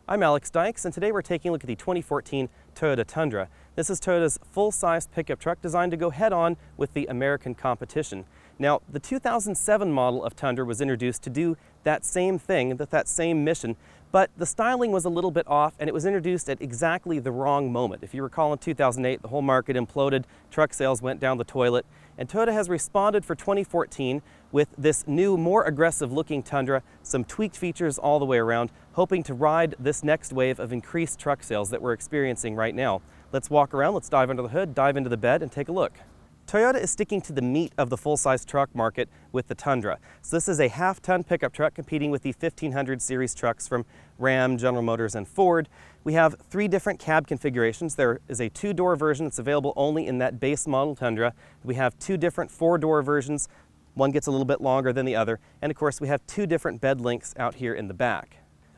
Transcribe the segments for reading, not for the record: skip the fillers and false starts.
I'm Alex Dykes, and today we're taking a look at the 2014 Toyota Tundra. This is Toyota's full-sized pickup truck designed to go head-on with the American competition. Now, the 2007 model of Tundra was introduced to do that same thing, that same mission, but the styling was a little bit off, and it was introduced at exactly the wrong moment. If you recall, in 2008, the whole market imploded, truck sales went down the toilet, and Toyota has responded for 2014 with this new, more aggressive-looking Tundra, some tweaked features all the way around, hoping to ride this next wave of increased truck sales that we're experiencing right now. Let's walk around, let's dive under the hood, dive into the bed, and take a look. Toyota is sticking to the meat of the full-size truck market with the Tundra. So this is a half-ton pickup truck competing with the 1500 series trucks from Ram, General Motors, and Ford. We have 3 different cab configurations. There is a 2-door version that's available only in that base model Tundra. We have 2 different 4-door versions. One gets a little bit longer than the other. And of course, we have 2 different bed lengths out here in the back.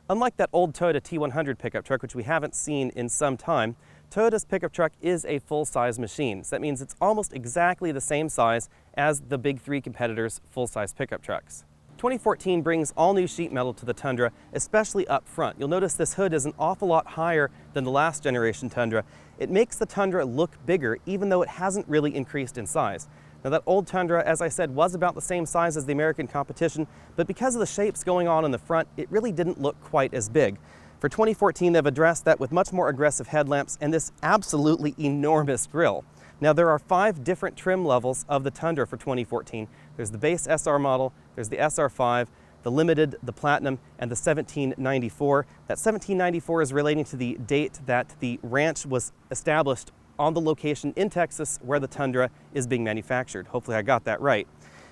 Unlike that old Toyota T100 pickup truck, which we haven't seen in some time, Toyota's pickup truck is a full-size machine. So that means it's almost exactly the same size as the big 3 competitors' full-size pickup trucks. 2014 brings all new sheet metal to the Tundra, especially up front. You'll notice this hood is an awful lot higher than the last generation Tundra. It makes the Tundra look bigger, even though it hasn't really increased in size. Now, that old Tundra, as I said, was about the same size as the American competition, but because of the shapes going on in the front, it really didn't look quite as big. For 2014, they've addressed that with much more aggressive headlamps and this absolutely enormous grille. Now, there are 5 different trim levels of the Tundra for 2014. There's the base SR model, there's the SR5, the Limited, the Platinum, and the 1794. That 1794 is relating to the date that the ranch was established on the location in Texas where the Tundra is being manufactured. Hopefully I got that right.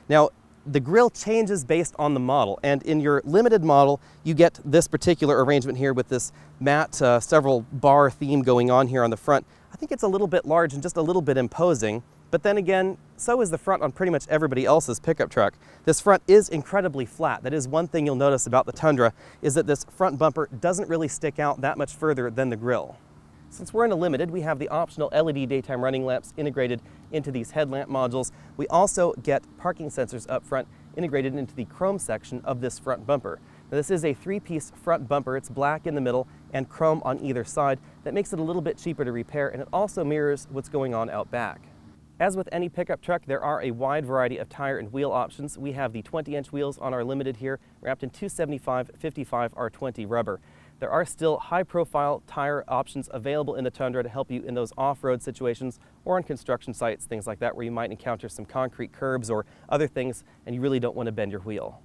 Now, the grille changes based on the model, and in your Limited model, you get this particular arrangement here with this matte several bar theme going on here on the front. I think it's a little bit large and just a little bit imposing, but then again, so is the front on pretty much everybody else's pickup truck. This front is incredibly flat. That is one thing you'll notice about the Tundra, is that this front bumper doesn't really stick out that much further than the grille. Since we're in a Limited, we have the optional LED daytime running lamps integrated into these headlamp modules. We also get parking sensors up front integrated into the chrome section of this front bumper. Now, this is a 3-piece front bumper. It's black in the middle and chrome on either side. That makes it a little bit cheaper to repair, and it also mirrors what's going on out back. As with any pickup truck, there are a wide variety of tire and wheel options. We have the 20-inch wheels on our Limited here, wrapped in 275/55 R20 rubber. There are still high-profile tire options available in the Tundra to help you in those off-road situations or on construction sites, things like that, where you might encounter some concrete curbs or other things and you really don't want to bend your wheel.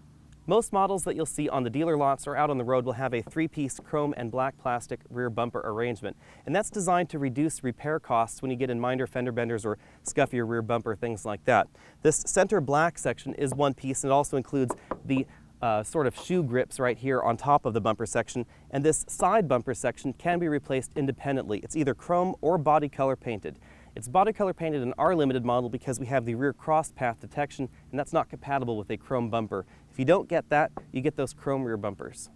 Most models that you'll see on the dealer lots or out on the road will have a 3-piece chrome and black plastic rear bumper arrangement, and that's designed to reduce repair costs when you get in minor fender benders or scuff your rear bumper, things like that. This center black section is one piece, and it also includes the sort of shoe grips right here on top of the bumper section, and this side bumper section can be replaced independently. It's either chrome or body color painted. It's body color painted in our Limited model because we have the rear cross path detection, and that's not compatible with a chrome bumper. If you don't get that, you get those chrome rear bumpers.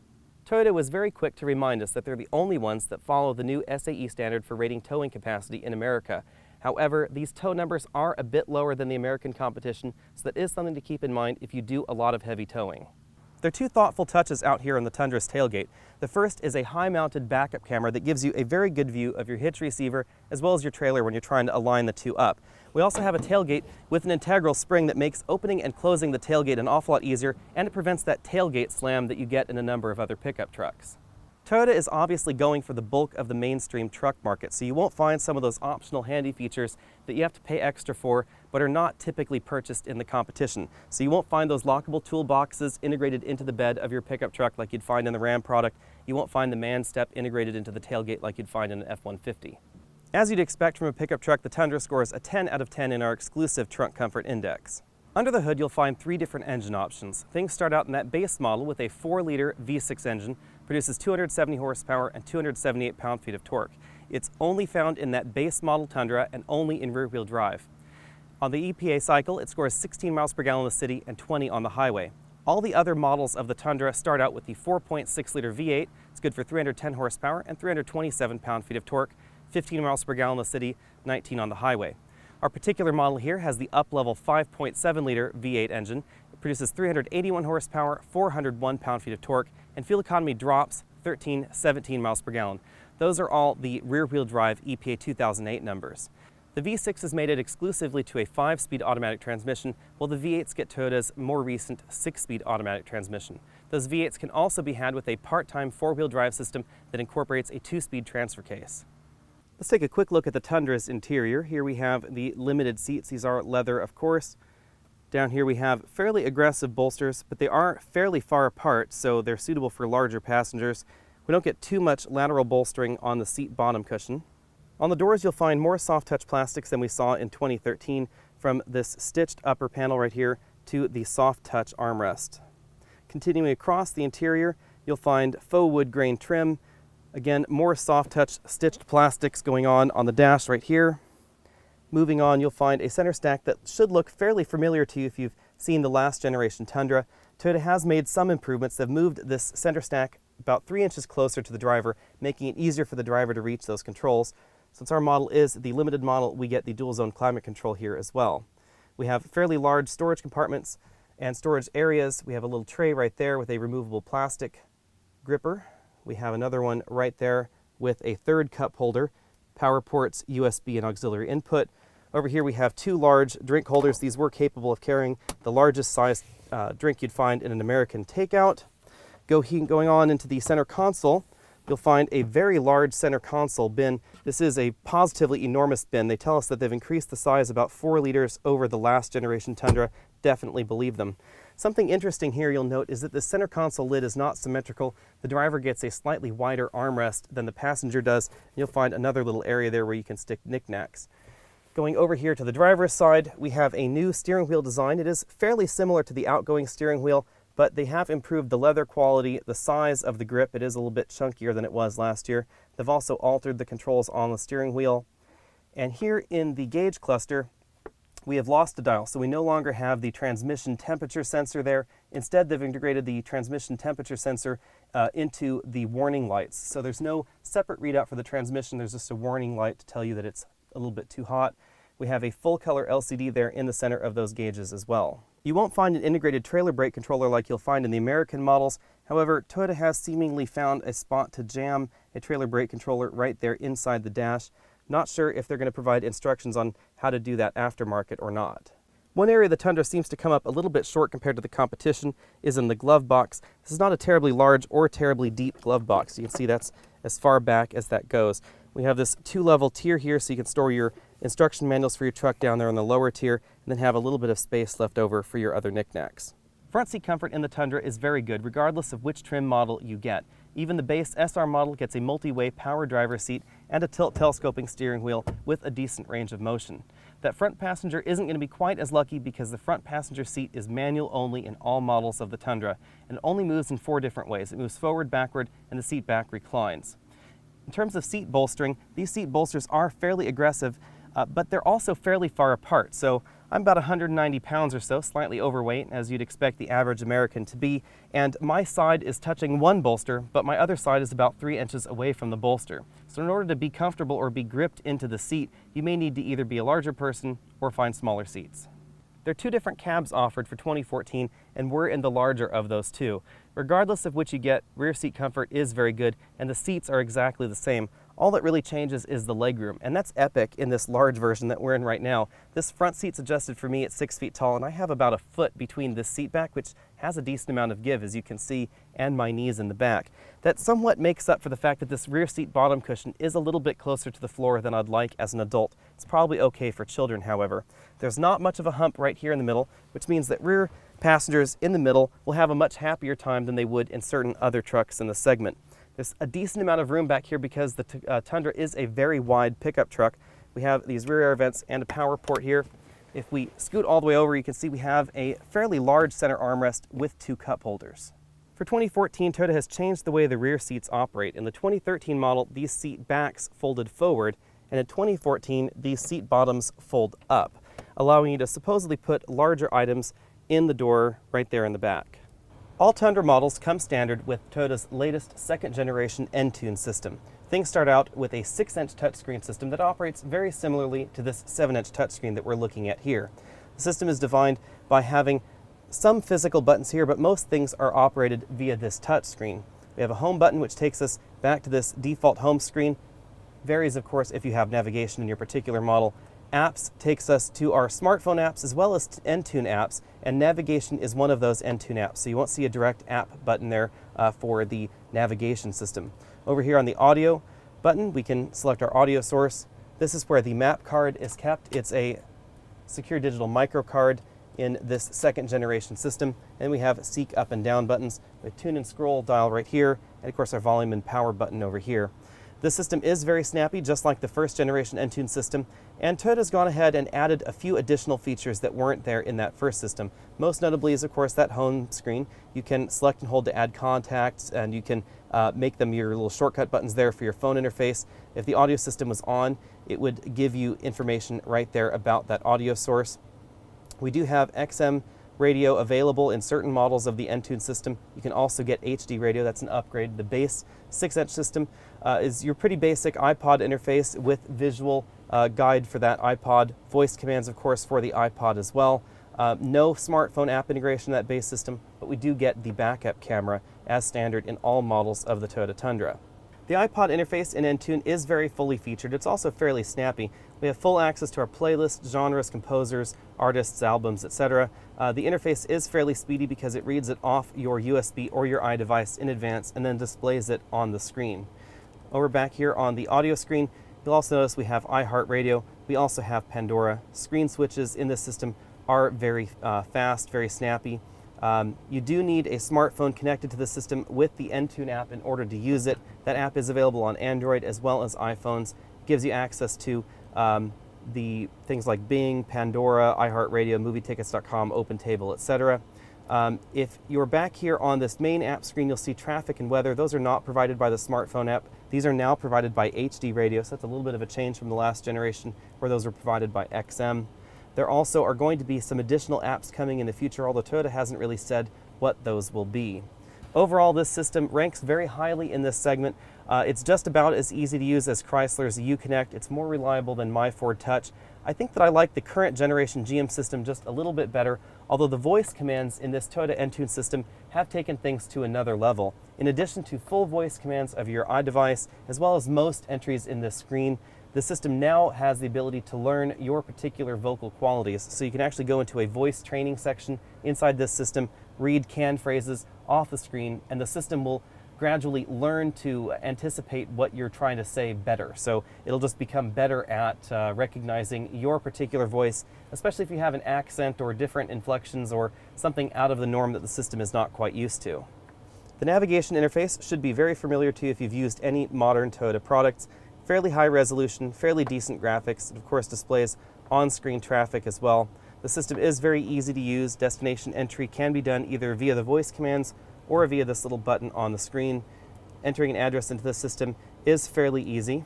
Toyota was very quick to remind us that they're the only ones that follow the new SAE standard for rating towing capacity in America. However, these tow numbers are a bit lower than the American competition, so that is something to keep in mind if you do a lot of heavy towing. There are 2 thoughtful touches out here on the Tundra's tailgate. The first is a high-mounted backup camera that gives you a very good view of your hitch receiver as well as your trailer when you're trying to align the 2 up. We also have a tailgate with an integral spring that makes opening and closing the tailgate an awful lot easier, and it prevents that tailgate slam that you get in a number of other pickup trucks. Toyota is obviously going for the bulk of the mainstream truck market, so you won't find some of those optional handy features that you have to pay extra for but are not typically purchased in the competition. So you won't find those lockable toolboxes integrated into the bed of your pickup truck like you'd find in the Ram product. You won't find the man step integrated into the tailgate like you'd find in an F-150. As you'd expect from a pickup truck, the Tundra scores a 10 out of 10 in our exclusive Trunk Comfort Index. Under the hood, you'll find 3 different engine options. Things start out in that base model with a 4-liter V6 engine, produces 270 horsepower and 278 pound-feet of torque. It's only found in that base model Tundra and only in rear-wheel drive. On the EPA cycle, it scores 16 miles per gallon in the city and 20 on the highway. All the other models of the Tundra start out with the 4.6-liter V8. It's good for 310 horsepower and 327 pound-feet of torque, 15 miles per gallon in the city, 19 on the highway. Our particular model here has the up-level 5.7-liter V8 engine. It produces 381 horsepower, 401 pound-feet of torque, and fuel economy drops 13, 17 miles per gallon. Those are all the rear-wheel drive EPA 2008 numbers. The V6 is mated exclusively to a 5-speed automatic transmission, while the V8s get Toyota's more recent 6-speed automatic transmission. Those V8s can also be had with a part-time 4-wheel drive system that incorporates a 2-speed transfer case. Let's take a quick look at the Tundra's interior. Here we have the limited seats. These are leather, of course. Down here we have fairly aggressive bolsters, but they are fairly far apart, so they're suitable for larger passengers. We don't get too much lateral bolstering on the seat bottom cushion. On the doors, you'll find more soft touch plastics than we saw in 2013, from this stitched upper panel right here to the soft touch armrest. Continuing across the interior, you'll find faux wood grain trim. Again, more soft touch stitched plastics going on the dash right here. Moving on, you'll find a center stack that should look fairly familiar to you if you've seen the last generation Tundra. Toyota has made some improvements. They've moved this center stack about 3 inches closer to the driver, making it easier for the driver to reach those controls. Since our model is the limited model, we get the dual zone climate control here as well. We have fairly large storage compartments and storage areas. We have a little tray right there with a removable plastic gripper. We have another one right there with a third cup holder, power ports, USB, and auxiliary input. Over here we have 2 large drink holders. These were capable of carrying the largest size drink you'd find in an American takeout. Going on into the center console, you'll find a very large center console bin. This is a positively enormous bin. They tell us that they've increased the size about 4 liters over the last generation Tundra. Definitely believe them. Something interesting here you'll note is that the center console lid is not symmetrical. The driver gets a slightly wider armrest than the passenger does. You'll find another little area there where you can stick knickknacks. Going over here to the driver's side, we have a new steering wheel design. It is fairly similar to the outgoing steering wheel, but they have improved the leather quality, the size of the grip. It is a little bit chunkier than it was last year. They've also altered the controls on the steering wheel. And here in the gauge cluster, we have lost a dial, so we no longer have the transmission temperature sensor there. Instead, they've integrated the transmission temperature sensor into the warning lights. So there's no separate readout for the transmission. There's just a warning light to tell you that it's a little bit too hot. We have a full color LCD there in the center of those gauges as well. You won't find an integrated trailer brake controller like you'll find in the American models. However, Toyota has seemingly found a spot to jam a trailer brake controller right there inside the dash. Not sure if they're going to provide instructions on how to do that aftermarket or not. One area the Tundra seems to come up a little bit short compared to the competition is in the glove box. This is not a terribly large or terribly deep glove box. You can see that's as far back as that goes. We have this 2-level tier here, so you can store your instruction manuals for your truck down there on the lower tier, and then have a little bit of space left over for your other knickknacks. Front seat comfort in the Tundra is very good, regardless of which trim model you get. Even the base SR model gets a multi-way power driver seat and a tilt telescoping steering wheel with a decent range of motion. That front passenger isn't going to be quite as lucky because the front passenger seat is manual only in all models of the Tundra, and it only moves in 4 different ways. It moves forward, backward, and the seat back reclines. In terms of seat bolstering, these seat bolsters are fairly aggressive, but they're also fairly far apart. So I'm about 190 pounds or so, slightly overweight, as you'd expect the average American to be, and my side is touching one bolster, but my other side is about 3 inches away from the bolster. So in order to be comfortable or be gripped into the seat, you may need to either be a larger person or find smaller seats. There are 2 different cabs offered for 2014, and we're in the larger of those 2. Regardless of which you get, rear seat comfort is very good, and the seats are exactly the same. All that really changes is the legroom, and that's epic in this large version that we're in right now. This front seat's adjusted for me at 6 feet tall, and I have about a foot between this seat back, which has a decent amount of give, as you can see, and my knees in the back. That somewhat makes up for the fact that this rear seat bottom cushion is a little bit closer to the floor than I'd like as an adult. It's probably okay for children, however. There's not much of a hump right here in the middle, which means that rear passengers in the middle will have a much happier time than they would in certain other trucks in the segment. There's a decent amount of room back here because the Tundra is a very wide pickup truck. We have these rear air vents and a power port here. If we scoot all the way over, you can see we have a fairly large center armrest with 2 cup holders. For 2014, Toyota has changed the way the rear seats operate. In the 2013 model, these seat backs folded forward, and in 2014, these seat bottoms fold up, allowing you to supposedly put larger items in the door right there in the back. All Tundra models come standard with Toyota's latest 2nd generation EnTune system. Things start out with a 6-inch touchscreen system that operates very similarly to this 7-inch touchscreen that we're looking at here. The system is defined by having some physical buttons here, but most things are operated via this touchscreen. We have a home button which takes us back to this default home screen. Varies, of course, if you have navigation in your particular model. Apps takes us to our smartphone apps as well as EnTune apps, and navigation is one of those EnTune apps. So you won't see a direct app button there for the navigation system. Over here on the audio button, we can select our audio source. This is where the map card is kept. It's a secure digital micro card in this second generation system. And we have seek up and down buttons, the tune and scroll dial right here, and of course our volume and power button over here. This system is very snappy, just like the first generation EnTune system, and Toyota's gone ahead and added a few additional features that weren't there in that first system. Most notably is, of course, that home screen. You can select and hold to add contacts, and you can make them your little shortcut buttons there for your phone interface. If the audio system was on, it would give you information right there about that audio source. We do have XM radio available in certain models of the EnTune system. You can also get HD radio. That's an upgrade. The base 6-inch system is your pretty basic iPod interface with visual guide for that iPod. Voice commands, of course, for the iPod as well. No smartphone app integration in that base system, but we do get the backup camera as standard in all models of the Toyota Tundra. The iPod interface in EnTune is very fully featured. It's also fairly snappy. We have full access to our playlists, genres, composers, artists, albums, etc. The interface is fairly speedy because it reads it off your USB or your iDevice in advance and then displays it on the screen. Over back here on the audio screen, you'll also notice we have iHeartRadio. We also have Pandora. Screen switches in this system are very fast, very snappy. You do need a smartphone connected to the system with the EnTune app in order to use it. That app is available on Android as well as iPhones. It gives you access to the things like Bing, Pandora, iHeartRadio, MovieTickets.com, OpenTable, etc. If you're back here on this main app screen, you'll see traffic and weather. Those are not provided by the smartphone app. These are now provided by HD radio, so that's a little bit of a change from the last generation where those were provided by XM. There also are going to be some additional apps coming in the future, although Toyota hasn't really said what those will be. Overall, this system ranks very highly in this segment. It's just about as easy to use as Chrysler's Uconnect. It's more reliable than my Ford Touch. I think that I like the current generation GM system just a little bit better, although the voice commands in this Toyota EnTune system have taken things to another level. In addition to full voice commands of your iDevice, as well as most entries in this screen, the system now has the ability to learn your particular vocal qualities. So you can actually go into a voice training section inside this system, read canned phrases off the screen, and the system will gradually learn to anticipate what you're trying to say better. So it'll just become better at recognizing your particular voice, especially if you have an accent or different inflections or something out of the norm that the system is not quite used to. The navigation interface should be very familiar to you if you've used any modern Toyota products. Fairly high resolution, fairly decent graphics, and of course displays on-screen traffic as well. The system is very easy to use. Destination entry can be done either via the voice commands or via this little button on the screen. Entering an address into the system is fairly easy.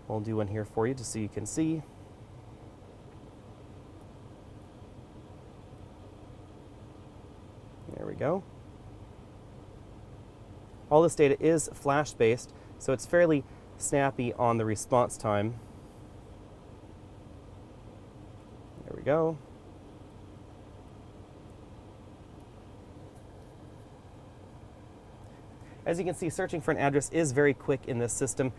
We'll do one here for you just so you can see. There we go. All this data is flash-based, so it's fairly snappy on the response time. There we go. As you can see, searching for an address is very quick in this system.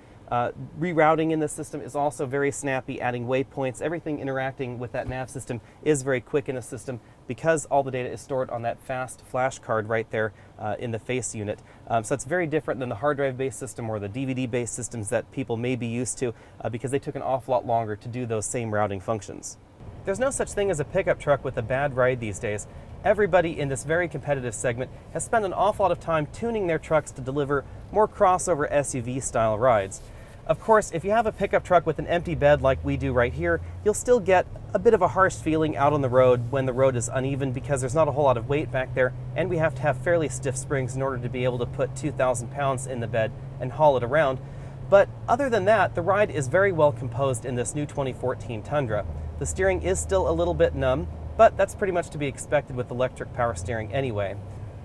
Rerouting in this system is also very snappy, adding waypoints. Everything interacting with that nav system is very quick in the system because all the data is stored on that fast flash card right there in the face unit. So it's very different than the hard drive-based system or the DVD-based systems that people may be used to because they took an awful lot longer to do those same routing functions. There's no such thing as a pickup truck with a bad ride these days. Everybody in this very competitive segment has spent an awful lot of time tuning their trucks to deliver more crossover SUV-style rides. Of course, if you have a pickup truck with an empty bed like we do right here, you'll still get a bit of a harsh feeling out on the road when the road is uneven because there's not a whole lot of weight back there, and we have to have fairly stiff springs in order to be able to put 2,000 pounds in the bed and haul it around. But other than that, the ride is very well composed in this new 2014 Tundra. The steering is still a little bit numb, but that's pretty much to be expected with electric power steering anyway.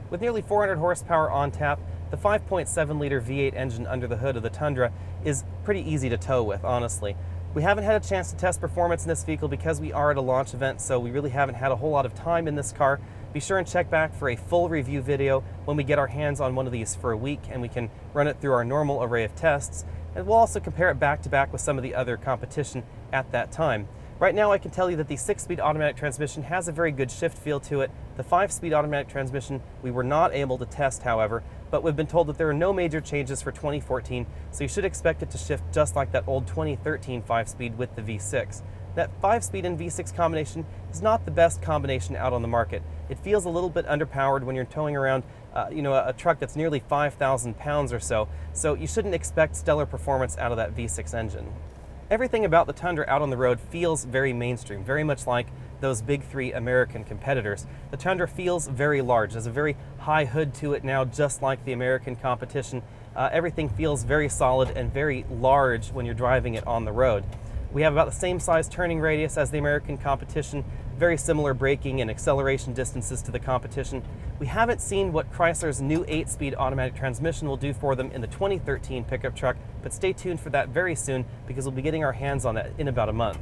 With nearly 400 horsepower on tap, the 5.7-liter V8 engine under the hood of the Tundra is pretty easy to tow with, honestly. We haven't had a chance to test performance in this vehicle because we are at a launch event, so we really haven't had a whole lot of time in this car Be sure and check back for a full review video when we get our hands on one of these for a week and we can run it through our normal array of tests. And we'll also compare it back to back with some of the other competition at that time. Right now I can tell you that the 6-speed automatic transmission has a very good shift feel to it. The 5-speed automatic transmission we were not able to test, however, but we've been told that there are no major changes for 2014, so you should expect it to shift just like that old 2013 5-speed with the V6. That 5-speed and V6 combination is not the best combination out on the market. It feels a little bit underpowered when you're towing around a truck that's nearly 5,000 pounds or so you shouldn't expect stellar performance out of that V6 engine. Everything about the Tundra out on the road feels very mainstream, very much like those big three American competitors. The Tundra feels very large. There's a very high hood to it now, just like the American competition. Everything feels very solid and very large when you're driving it on the road. We have about the same size turning radius as the American competition, very similar braking and acceleration distances to the competition. We haven't seen what Chrysler's new 8-speed automatic transmission will do for them in the 2013 pickup truck, but stay tuned for that very soon because we'll be getting our hands on that in about a month.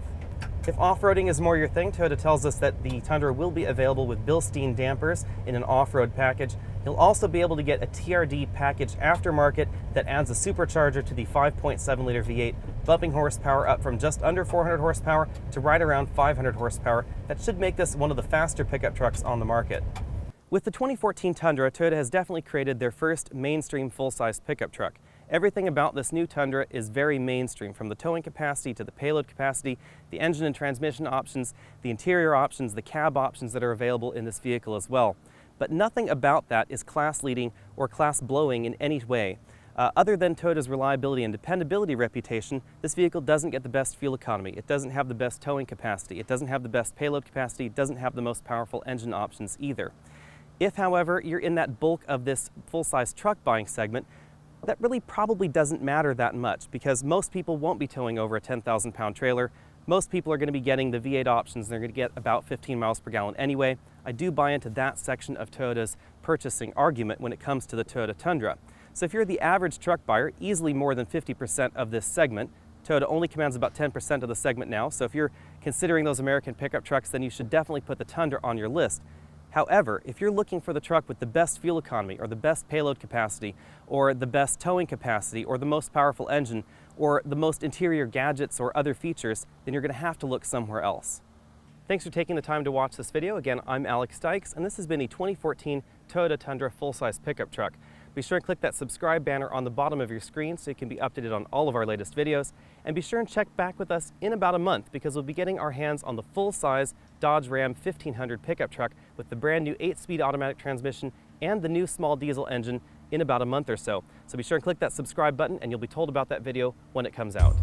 If off-roading is more your thing, Toyota tells us that the Tundra will be available with Bilstein Dampers in an off-road package. You'll also be able to get a TRD package aftermarket that adds a supercharger to the 5.7-liter V8, bumping horsepower up from just under 400 horsepower to right around 500 horsepower. That should make this one of the faster pickup trucks on the market. With the 2014 Tundra, Toyota has definitely created their first mainstream full-size pickup truck. Everything about this new Tundra is very mainstream, from the towing capacity to the payload capacity, the engine and transmission options, the interior options, the cab options that are available in this vehicle as well. But nothing about that is class-leading or class-blowing in any way. Other than Toyota's reliability and dependability reputation, this vehicle doesn't get the best fuel economy. It doesn't have the best towing capacity. It doesn't have the best payload capacity. It doesn't have the most powerful engine options either. If, however, you're in that bulk of this full-size truck buying segment, that really probably doesn't matter that much because most people won't be towing over a 10,000-pound trailer. Most people are going to be getting the V8 options. They're going to get about 15 miles per gallon anyway. I do buy into that section of Toyota's purchasing argument when it comes to the Toyota Tundra. So if you're the average truck buyer, easily more than 50% of this segment. Toyota only commands about 10% of the segment now, so if you're considering those American pickup trucks, then you should definitely put the Tundra on your list. However, if you're looking for the truck with the best fuel economy or the best payload capacity or the best towing capacity or the most powerful engine or the most interior gadgets or other features, then you're going to have to look somewhere else. Thanks for taking the time to watch this video. Again, I'm Alex Dykes, and this has been a 2014 Toyota Tundra full-size pickup truck. Be sure and click that subscribe banner on the bottom of your screen so you can be updated on all of our latest videos. And be sure and check back with us in about a month because we'll be getting our hands on the full-size Dodge Ram 1500 pickup truck with the brand new 8-speed automatic transmission and the new small diesel engine in about a month or so. So be sure and click that subscribe button and you'll be told about that video when it comes out.